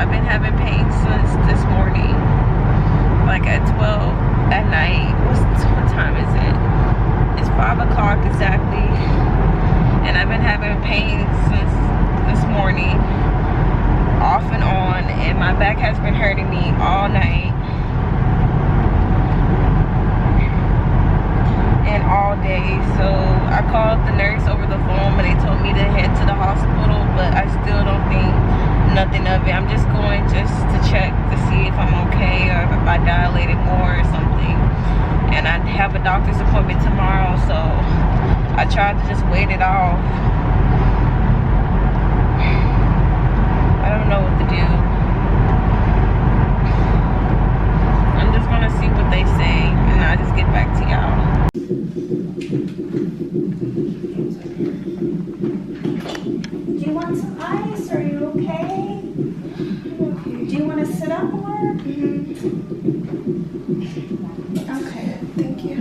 I've been having pain since this morning, like at 12 at night. What time is it? It's 5 o'clock exactly, and I've been having pain since this morning, off and on, and my back has been hurting me all night and all day. So I called the nurse over the phone, but they told me to head to the hospital, but I still don't think nothing of it. I'm just going just to check to see if I'm okay or if I dilated more or something. And I have a doctor's appointment tomorrow, so I tried to just wait it off. I don't know what to do. I'm just gonna see what they say, and I'll just get back to y'all. Do you want some ice? Are you okay? Do you want to sit up more? Okay, thank you.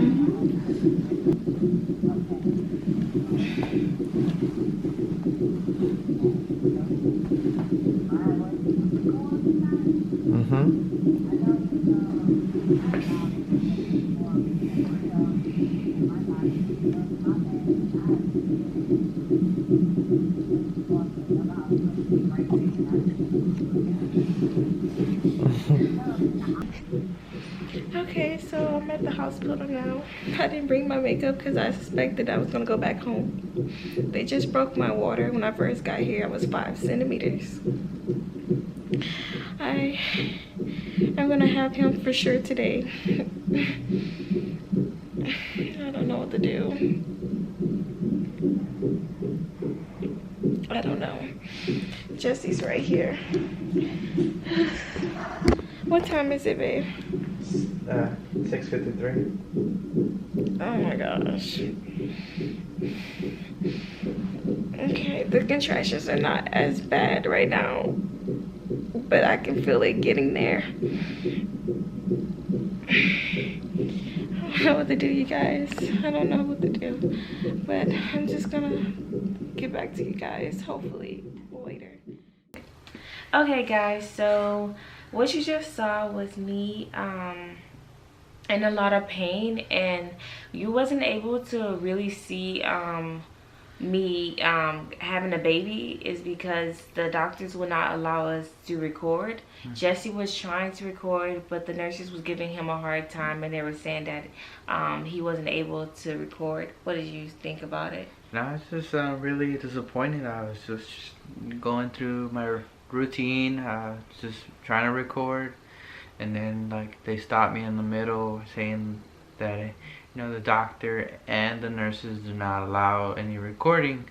Okay, so I'm at the hospital now. I didn't bring my makeup because I suspected I was gonna go back home. They just broke my water. When I first got here, I was 5 centimeters. I'm gonna have him for sure today. I don't know what to do. I don't know. Jesse's right here. What time is it, babe? 6:53. Oh my gosh. Okay, the contractions are not as bad right now, but I can feel it getting there. I don't know what to do, you guys. I don't know what to do, but I'm just gonna get back to you guys hopefully later. Okay guys, so what you just saw was me in a lot of pain, and you wasn't able to really see me having a baby is because the doctors would not allow us to record. Jesse was trying to record, but the nurses was giving him a hard time, and they were saying that he wasn't able to record. What did you think about it? No, it's just really disappointed. I was just going through my routine, just trying to record, and then like they stopped me in the middle saying that, you know, the doctor and the nurses do not allow any recording.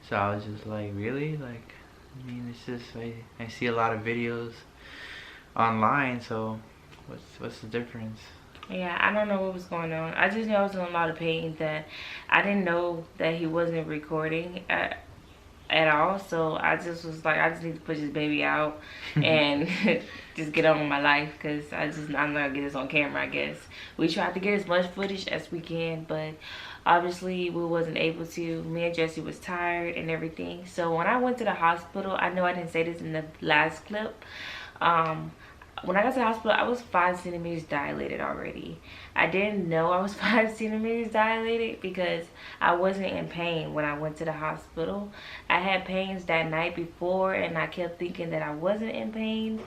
So I was just like, really? Like, I mean, it's just I see a lot of videos online, so what's the difference? Yeah, I don't know what was going on. I just knew I was in a lot of pain, that I didn't know that he wasn't recording at all. So I just was like, I just need to push this baby out and just get on with my life, because I'm not gonna get this on camera. I guess we tried to get as much footage as we can, but obviously we wasn't able to. Me and Jesse was tired and everything. So when I went to the hospital, I know I didn't say this in the last clip, when I got to the hospital, I was 5 centimeters dilated already. I didn't know I was 5 centimeters dilated because I wasn't in pain when I went to the hospital. I had pains that night before, and I kept thinking that I wasn't in pain.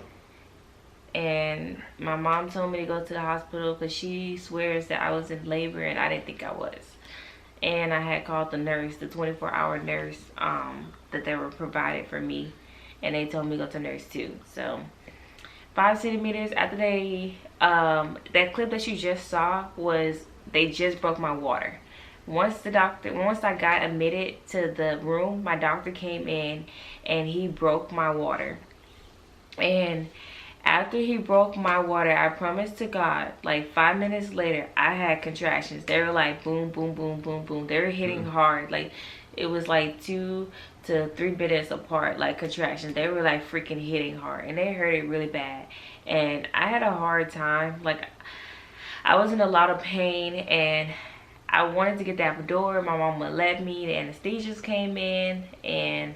And my mom told me to go to the hospital because she swears that I was in labor, and I didn't think I was. And I had called the nurse, the 24-hour nurse that they were provided for me, and they told me to go to nurse 2. So 5 centimeters after that clip that you just saw was, they just broke my water. Once I got admitted to the room, my doctor came in and he broke my water. And after he broke my water, I promised to God, like 5 minutes later, I had contractions. They were like boom, boom, boom, boom, boom. They were hitting hard. Like it was like 2 to 3 minutes apart, like contractions. They were like freaking hitting hard, and they hurt it really bad. And I had a hard time. Like I was in a lot of pain, and I wanted to get the epidural. My mom would let me. The anesthesiast came in, and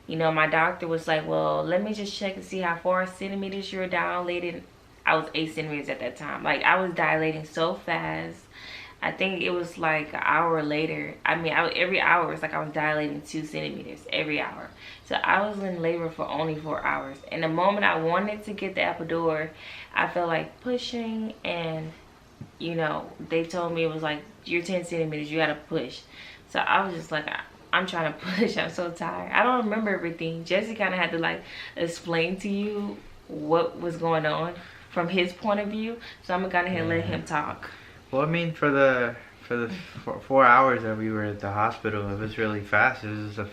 You know, my doctor was like, well, let me just check to see how 4 centimeters you were dilated. I was 8 centimeters at that time. Like, I was dilating so fast. I think it was like an hour later. I mean, every hour it's like I was dilating 2 centimeters every hour. So I was in labor for only 4 hours. And the moment I wanted to get the epidural, I felt like pushing, and you know, they told me it was like, you're 10 centimeters, you gotta push. So I was just like, I'm trying to push. I'm so tired. I don't remember everything. Jesse kind of had to like explain to you what was going on from his point of view. So I'm gonna go ahead and let him talk. Well, I mean, for the 4 hours that we were at the hospital, it was really fast. It was a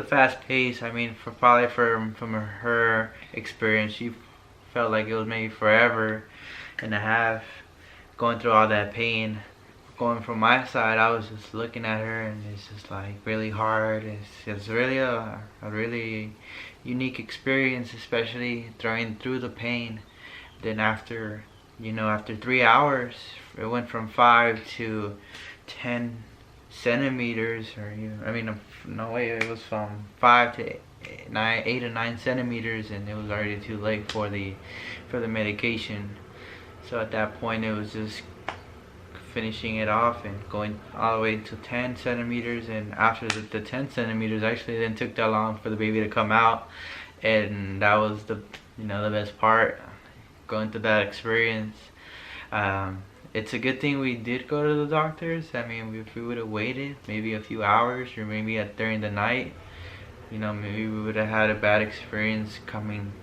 fast pace. I mean, probably from her experience, she felt like it was maybe forever and a half going through all that pain. Going from my side, I was just looking at her, and it's just like really hard. It's really a really unique experience, especially through the pain. Then after 3 hours, it went from 5 to 10 centimeters, no way, it was from 5 to 8 or 9 centimeters, and it was already too late for the medication. So at that point, it was just finishing it off and going all the way to 10 centimeters. And after the 10 centimeters, actually it didn't took that long for the baby to come out, and that was the best part, going through that experience. It's a good thing we did go to the doctors. I mean, if we would have waited maybe a few hours, or maybe during the night, maybe we would have had a bad experience coming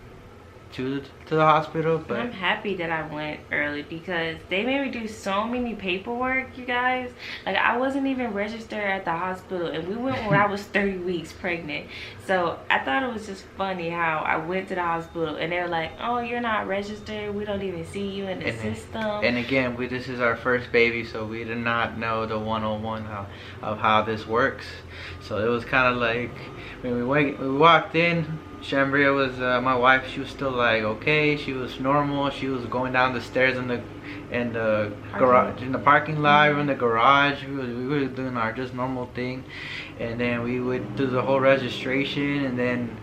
to the hospital. But I'm happy that I went early, because they made me do so many paperwork, you guys. Like, I wasn't even registered at the hospital, and we went when I was 30 weeks pregnant. So I thought it was just funny how I went to the hospital and they were like, oh, you're not registered, we don't even see you in the system. And again, this is our first baby, so we did not know the 101 of how this works. So it was kind of like when we walked in, Shambria was my wife. She was still like okay. She was normal. She was going down the stairs in the garage, in the parking lot, or in the garage. We were doing our just normal thing, and then we would do the whole registration. And then,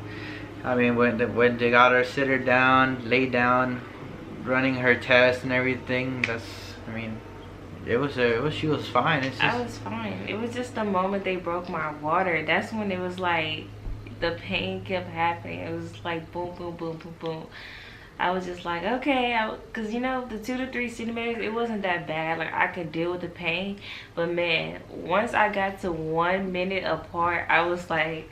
I mean, when they got her, sit her down, lay down, running her test and everything. She was fine. I was fine. It was just the moment they broke my water. That's when it was like, the pain kept happening. It was like boom, boom, boom, boom, boom. I was just like, okay, because the 2 to 3 centimeters, it wasn't that bad. Like, I could deal with the pain. But man, once I got to 1 minute apart, I was like,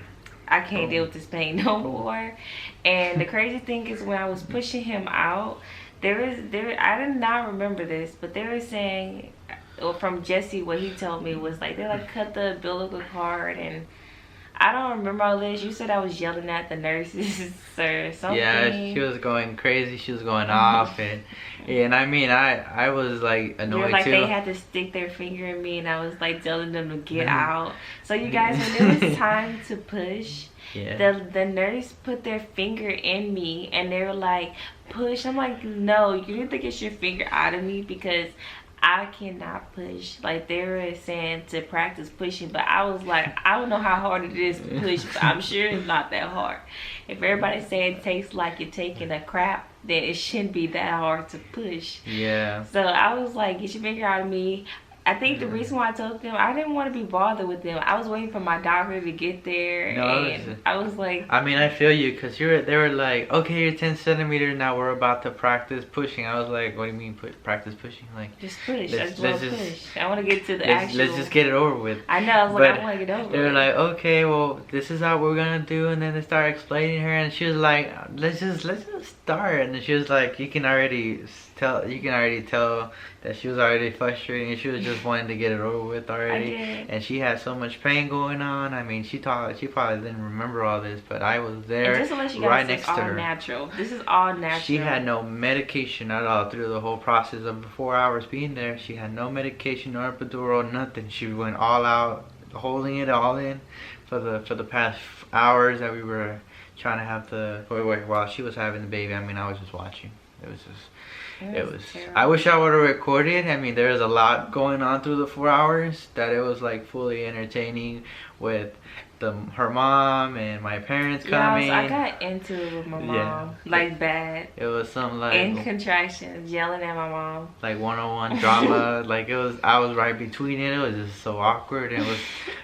I can't deal with this pain no more. And the crazy thing is, when I was pushing him out, I did not remember this, but they were saying, or from Jesse, what he told me was like, they like cut the umbilical cord, and I don't remember all this. You said I was yelling at the nurses or something. Yeah, she was going crazy. She was going off, and I mean, I was like annoyed like too. They had to stick their finger in me, and I was like telling them to get out. So you guys, when it was time to push, the nurse put their finger in me, and they were like, push. I'm like, no, you need to get your finger out of me, because I cannot push. Like, they were saying to practice pushing, but I was like, I don't know how hard it is to push, but I'm sure it's not that hard. If everybody's saying it tastes like you're taking a crap, then it shouldn't be that hard to push. Yeah. So I was like, get your finger out of me. I think the reason why I told them, I didn't want to be bothered with them. I was waiting for my doctor to get there, and I was like, I mean, I feel you, because they were like, okay, you're 10 centimeters, now we're about to practice pushing. I was like, what do you mean practice pushing? Like, just push. I just want to push. I want to get to the actual. Let's just get it over with. I know. I was like, I want to get over it. They were like, okay, well, this is how we're gonna do, and then they started explaining her, and she was like, let's just start. And then she was like, you can already tell that she was already frustrated, and she was just wanting to get it over with already. And she had so much pain going on. I mean, she probably didn't remember all this, but I was there, just to let you right guys, next to her. Natural. This is all natural. She had no medication at all through the whole process of the 4 hours being there. She had no medication, no epidural, nothing. She went all out, holding it all in for the past hours that we were trying to have while she was having the baby. I mean, I was just watching. It was I wish I would have recorded. I mean, there was a lot going on through the 4 hours that it was like fully entertaining with her mom and my parents Yeah, coming. I got into it with my mom, like bad. It was some like in contractions, yelling at my mom. Like one-on-one drama. Like I was right between it. It was just so awkward. And it was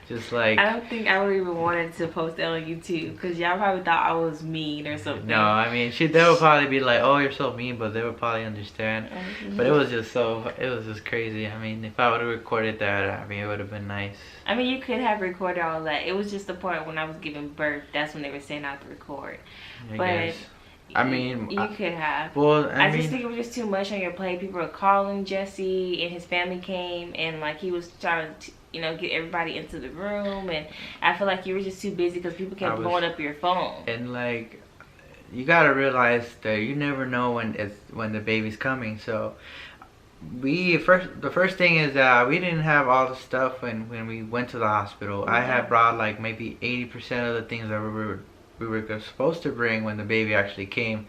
just like. I don't think I would even wanted to post it on YouTube because y'all probably thought I was mean or something. No, I mean they would probably be like, "Oh, you're so mean," but they would probably understand. But it was just crazy. I mean, if I would have recorded that, I mean, it would have been nice. I mean, you could have recorded all that. It was just the part when I was giving birth. That's when they were saying not to record. I guess. I mean, you could have. Well, I just think it was just too much on your plate. People were calling Jesse, and his family came, and like he was trying to, get everybody into the room, and I feel like you were just too busy because people kept blowing up your phone. And like, you gotta realize that you never know when the baby's coming. So the first thing is that we didn't have all the stuff when we went to the hospital. I had brought like maybe 80% of the things that we were supposed to bring when the baby actually came.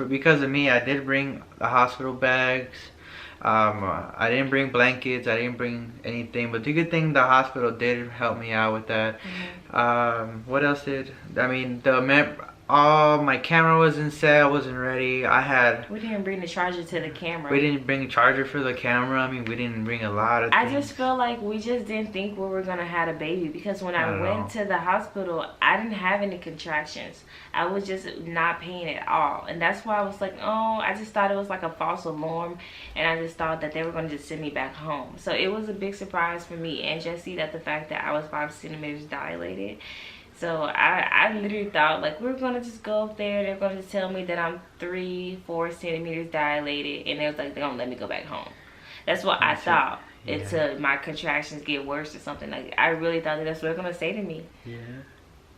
Because of me, I did bring the hospital bags. I didn't bring blankets. I didn't bring anything. But the good thing, the hospital did help me out with that. What else my camera wasn't set. I wasn't ready. We didn't bring the charger to the camera. We didn't bring a charger for the camera. I mean, we didn't bring a lot of things. I just feel like we just didn't think we were gonna have a baby because when I went to the hospital, I didn't have any contractions. I was just not paying at all, and that's why I was like, oh, I just thought it was like a false alarm, and I just thought that they were gonna just send me back home. So it was a big surprise for me and Jesse that the fact that I was 5 centimeters dilated. So I literally thought like we're gonna just go up there, they're gonna just tell me that I'm 3-4 centimeters dilated, and they're gonna let me go back home. That's what I thought. Until my contractions get worse or something. Like I really thought that's what they're gonna say to me. Yeah.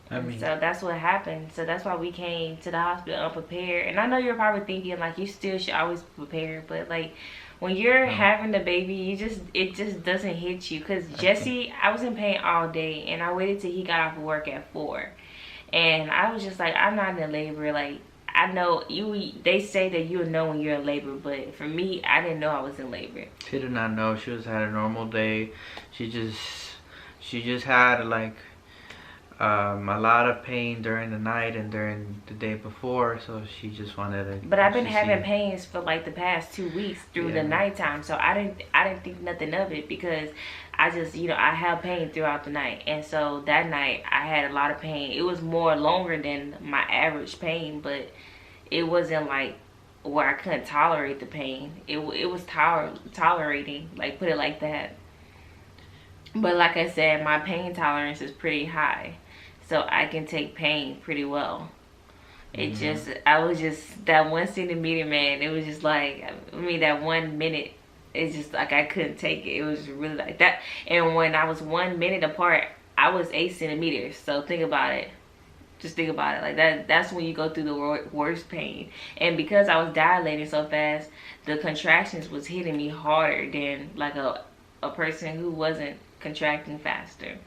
I mean, so that's what happened. So that's why we came to the hospital unprepared. And I know you're probably thinking like you still should always prepare, but like when you're having the baby, it just doesn't hit you. Because Jesse, I was in pain all day, and I waited till he got off of work at 4, and I was just like, I'm not in labor. Like I know they say that you'll know when you're in labor, but for me, I didn't know I was in labor. She did not know. She just had a normal day. She just had like a lot of pain during the night and during the day before, so she just wanted to. But I've been having pains for like the past 2 weeks through the nighttime, so I didn't think nothing of it because I just I have pain throughout the night, and so that night I had a lot of pain. It was more longer than my average pain, but it wasn't like where I couldn't tolerate the pain. It was tolerating, like put it like that. But like I said, my pain tolerance is pretty high, so I can take pain pretty well. I was just that 1 centimeter, man. It was just like, that 1 minute, it's just like I couldn't take it. It was really like that. And when I was 1 minute apart, I was 8 centimeters. So think about it. Just think about it. Like that's when you go through the worst pain. And because I was dilating so fast, the contractions was hitting me harder than like a person who wasn't contracting faster.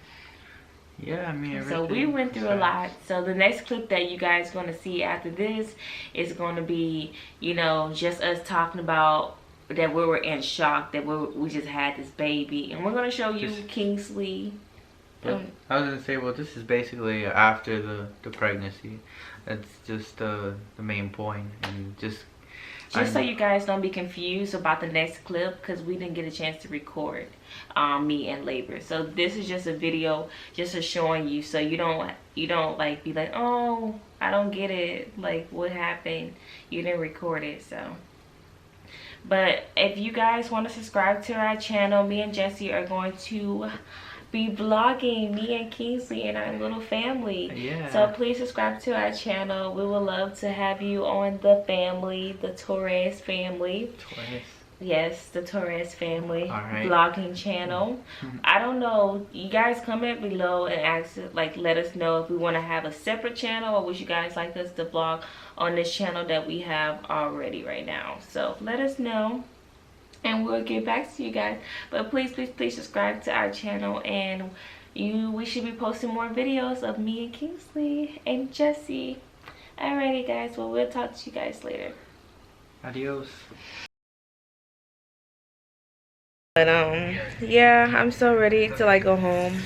Yeah, I mean, so we went through a lot. So the next clip that you guys going to see after this is going to be, just us talking about that we were in shock that we just had this baby, and we're going to show you Kingsley. I was going to say, well, this is basically after the pregnancy. That's just the main point, and just so you guys don't be confused about the next clip, because we didn't get a chance to record me in labor. So this is just a video just to showing you, so you don't like be like, oh, I don't get it, like what happened, you didn't record it. So but if you guys want to subscribe to our channel, me and Jesse are going to be vlogging, me and Kingsley and our little family. Yeah. So please subscribe to our channel. We would love to have you on the family, the Torres family. Torres. Yes, the Torres family vlogging channel. I don't know. You guys comment below and let us know if we want to have a separate channel, or would you guys like us to vlog on this channel that we have already right now. So let us know, and we'll get back to you guys. But please subscribe to our channel, and we should be posting more videos of me and Kingsley and Jesse. Alrighty guys, well, we'll talk to you guys later. Adios. But yeah, I'm so ready to go home.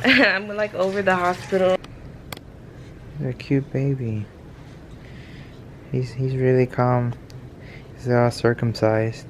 I'm like over the hospital. He's a cute baby. He's really calm. He's all circumcised.